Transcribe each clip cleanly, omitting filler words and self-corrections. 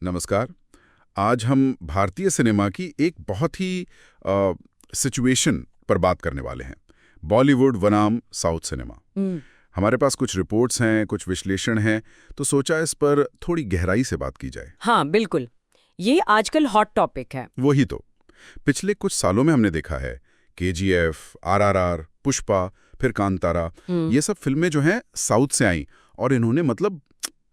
नमस्कार। आज हम भारतीय सिनेमा की एक बहुत ही सिचुएशन पर बात करने वाले हैं। बॉलीवुड बनाम साउथ सिनेमा। हमारे पास कुछ रिपोर्ट्स हैं, कुछ विश्लेषण हैं, तो सोचा इस पर थोड़ी गहराई से बात की जाए। हाँ बिल्कुल, ये आजकल हॉट टॉपिक है। वही तो। पिछले कुछ सालों में हमने देखा है KGF, RRR, पुष्पा, फिर कांतारा, ये सब फिल्में जो हैं साउथ से आईं और इन्होंने मतलब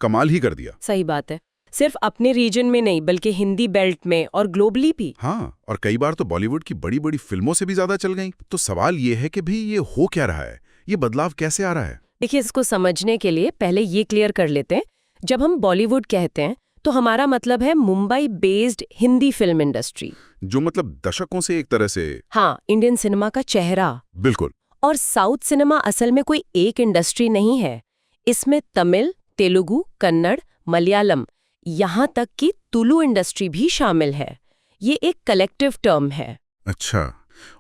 कमाल ही कर दिया। सही बात है। सिर्फ अपने रीजन में नहीं बल्कि हिंदी बेल्ट में और ग्लोबली भी। हाँ, और कई बार तो बॉलीवुड की बड़ी बड़ी फिल्मों से भी ज्यादा चल गई। तो सवाल ये है कि भाई ये हो क्या रहा है, ये बदलाव कैसे आ रहा है? देखिए, इसको समझने के लिए पहले ये क्लियर कर लेते हैं, जब हम बॉलीवुड कहते हैं तो हमारा मतलब है Mumbai based Hindi film industry, जो मतलब दशकों से एक तरह से। हाँ, इंडियन सिनेमा का चेहरा। बिल्कुल। और साउथ सिनेमा असल में कोई एक इंडस्ट्री नहीं है। इसमें तमिल, तेलुगु, कन्नड़, मलयालम, यहाँ तक कि तुलु इंडस्ट्री भी शामिल है। ये एक कलेक्टिव टर्म है। अच्छा,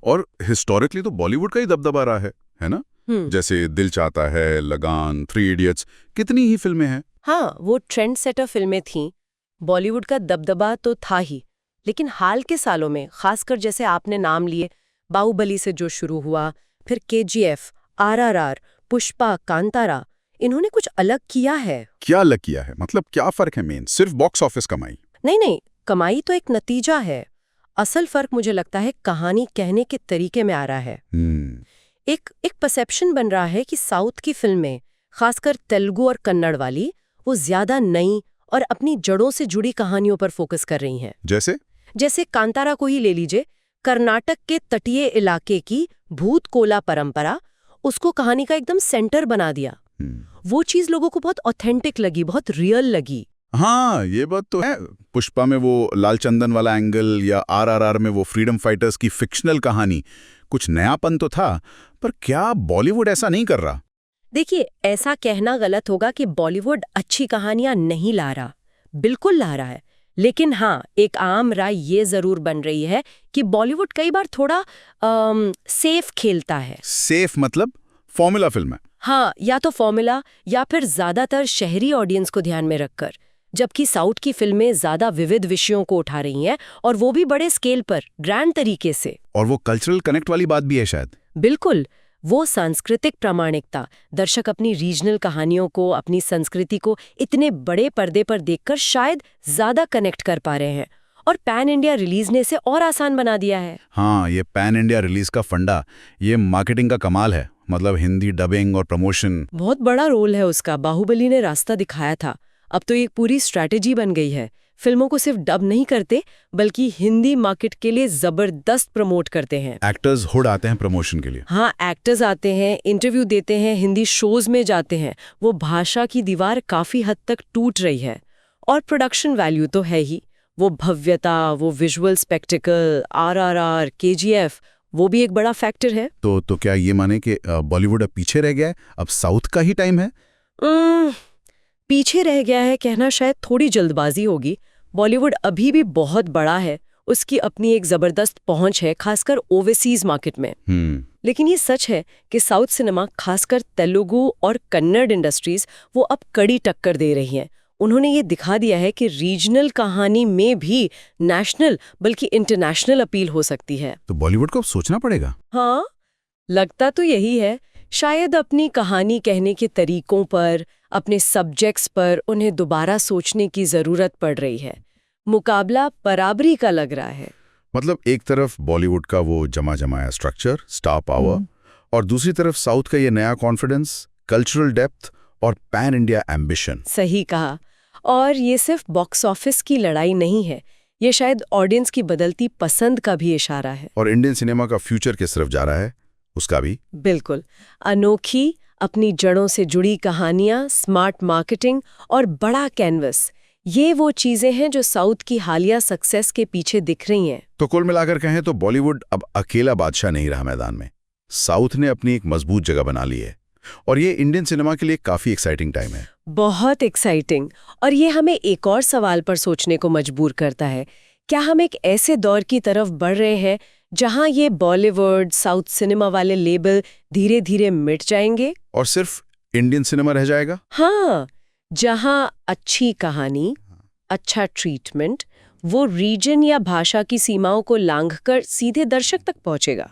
और हिस्टोरिकली तो बॉलीवुड का ही दबदबा रहा है ना? जैसे दिल चाहता है, लगान, 3 इडियट्स, कितनी ही फिल्में हैं। हाँ, वो ट्रेंड सेटर फिल्में थीं। बॉलीवुड का दबदबा तो था ही, लेकिन हाल के सालों में, खासकर जैसे आपने नाम लिए, बाहुबली से जो शुरू हुआ, फिर KGF, RRR, पुष्पा, कांतारा, इन्होंने कुछ अलग किया है। क्या अलग किया है? मतलब क्या फर्क है मेन? सिर्फ बॉक्स ऑफिस कमाई? नहीं, कमाई तो एक नतीजा है। असल फर्क मुझे लगता है कहानी कहने के तरीके में आ रहा है। एक परसेप्शन बन रहा है कि साउथ की फिल्में, खासकर तेलुगु और कन्नड़ वाली, वो ज्यादा नई और अपनी जड़ों से जुड़ी कहानियों पर फोकस कर रही हैं। जैसे कांतारा को ही ले लीजिए, कर्नाटक के तटीय इलाके की भूत कोला परंपरा, उसको कहानी का एकदम सेंटर बना दिया। वो चीज लोगों को बहुत ऑथेंटिक लगी, बहुत रियल लगी। हाँ, ये बात तो है। पुष्पा में वो लाल चंदन वाला एंगल या RRR में वो फ्रीडम फाइटर्स की फिक्शनल कहानी, कुछ नयापन तो था। पर क्या बॉलीवुड ऐसा नहीं कर रहा? देखिए, ऐसा कहना गलत होगा कि बॉलीवुड अच्छी कहानियां नहीं ला रहा। बिल्कुल ला रहा है। लेकिन हाँ, एक आम राय ये जरूर बन रही है कि बॉलीवुड कई बार थोड़ा सेफ खेलता है। सेफ मतलब फॉर्मूला फिल्म है। हाँ, या तो फॉर्मूला या फिर ज्यादातर शहरी ऑडियंस को ध्यान में रखकर, जबकि साउथ की फिल्में ज्यादा विविध विषयों को उठा रही हैं, और वो भी बड़े स्केल पर, ग्रैंड तरीके से। और वो कल्चरल कनेक्ट वाली बात भी है शायद। बिल्कुल, वो सांस्कृतिक प्रामाणिकता। दर्शक अपनी रीजनल कहानियों को, अपनी संस्कृति को इतने बड़े पर्दे पर देखकर शायद ज्यादा कनेक्ट कर पा रहे हैं, और पैन इंडिया रिलीज ने इसे और आसान बना दिया है। हाँ, ये पैन इंडिया रिलीज का फंडा, ये मार्केटिंग का कमाल है। मतलब हिंदी डबिंग और प्रमोशन, बहुत बड़ा रोल है उसका। बाहुबली ने रास्ता दिखाया था। अब तो एक पूरी स्ट्रैटेजी बन गई है। फिल्मों को सिर्फ डब नहीं करते, बल्कि हिंदी मार्केट के लिए जबरदस्त प्रमोट करते हैं। एक्टर्स हुड आते हैं प्रमोशन के लिए। हाँ, एक्टर्स आते हैं, इंटरव्यू देते हैं, हिंदी शोज में जाते हैं। वो भाषा की दीवार काफी हद तक टूट रही है। और प्रोडक्शन वैल्यू तो है ही। वो भव्यता, वो विजुअल स्पेक्टिकल, RRR, KGF, वो भी एक बड़ा फैक्टर है। तो क्या ये माने कि बॉलीवुड अब पीछे रह गया है, अब साउथ का ही टाइम है? पीछे रह गया है कहना शायद थोड़ी जल्दबाजी होगी। बॉलीवुड अभी भी बहुत बड़ा है, उसकी अपनी एक जबरदस्त पहुंच है, खासकर ओवरसीज मार्केट में। लेकिन ये सच है कि साउथ सिनेमा, खासकर तेलुगु और कन्नड़ इंडस्ट्रीज, वो अब कड़ी टक्कर दे रही हैं। उन्होंने ये दिखा दिया है कि रीजनल कहानी में भी नेशनल बल्कि इंटरनेशनल अपील हो सकती है। तो बॉलीवुड को अब सोचना पड़ेगा। हाँ, लगता तो यही है। शायद अपनी कहानी कहने के तरीकों पर, अपने सब्जेक्ट्स पर उन्हें दोबारा सोचने की जरूरत पड़ रही है। मुकाबला बराबरी का लग रहा है। मतलब एक तरफ बॉलीवुड का वो जमा जमाया स्ट्रक्चर, स्टार पावर, और दूसरी तरफ साउथ का ये नया कॉन्फिडेंस, कल्चरल डेप्थ और पैन इंडिया एम्बिशन। सही कहा। और ये सिर्फ बॉक्स ऑफिस की लड़ाई नहीं है, ये शायद ऑडियंस की बदलती पसंद का भी इशारा है। और इंडियन सिनेमा का फ्यूचर किस तरफ जा रहा है, उसका भी। बिल्कुल। अनोखी, अपनी जड़ों से जुड़ी कहानियां, स्मार्ट मार्केटिंग और बड़ा कैनवस, ये वो चीजें हैं जो साउथ की हालिया सक्सेस के पीछे दिख रही हैं। तो कुल मिलाकर कहें तो बॉलीवुड अब अकेला बादशाह नहीं रहा मैदान में। साउथ ने अपनी एक मजबूत जगह बना ली है, और ये इंडियन सिनेमा के लिए काफी एक्साइटिंग टाइम है। बहुत एक्साइटिंग। और ये हमें एक और सवाल पर सोचने को मजबूर करता है। क्या हम एक ऐसे दौर की तरफ बढ़ रहे हैं जहां ये बॉलीवुड, साउथ सिनेमा वाले लेबल धीरे धीरे मिट जाएंगे और सिर्फ इंडियन सिनेमा रह जाएगा? हाँ, जहां अच्छी कहानी, अच्छा ट्रीटमेंट वो रीजन या भाषा की सीमाओं को लांघकर सीधे दर्शक तक पहुंचेगा।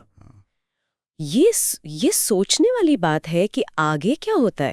ये सोचने वाली बात है कि आगे क्या होता है।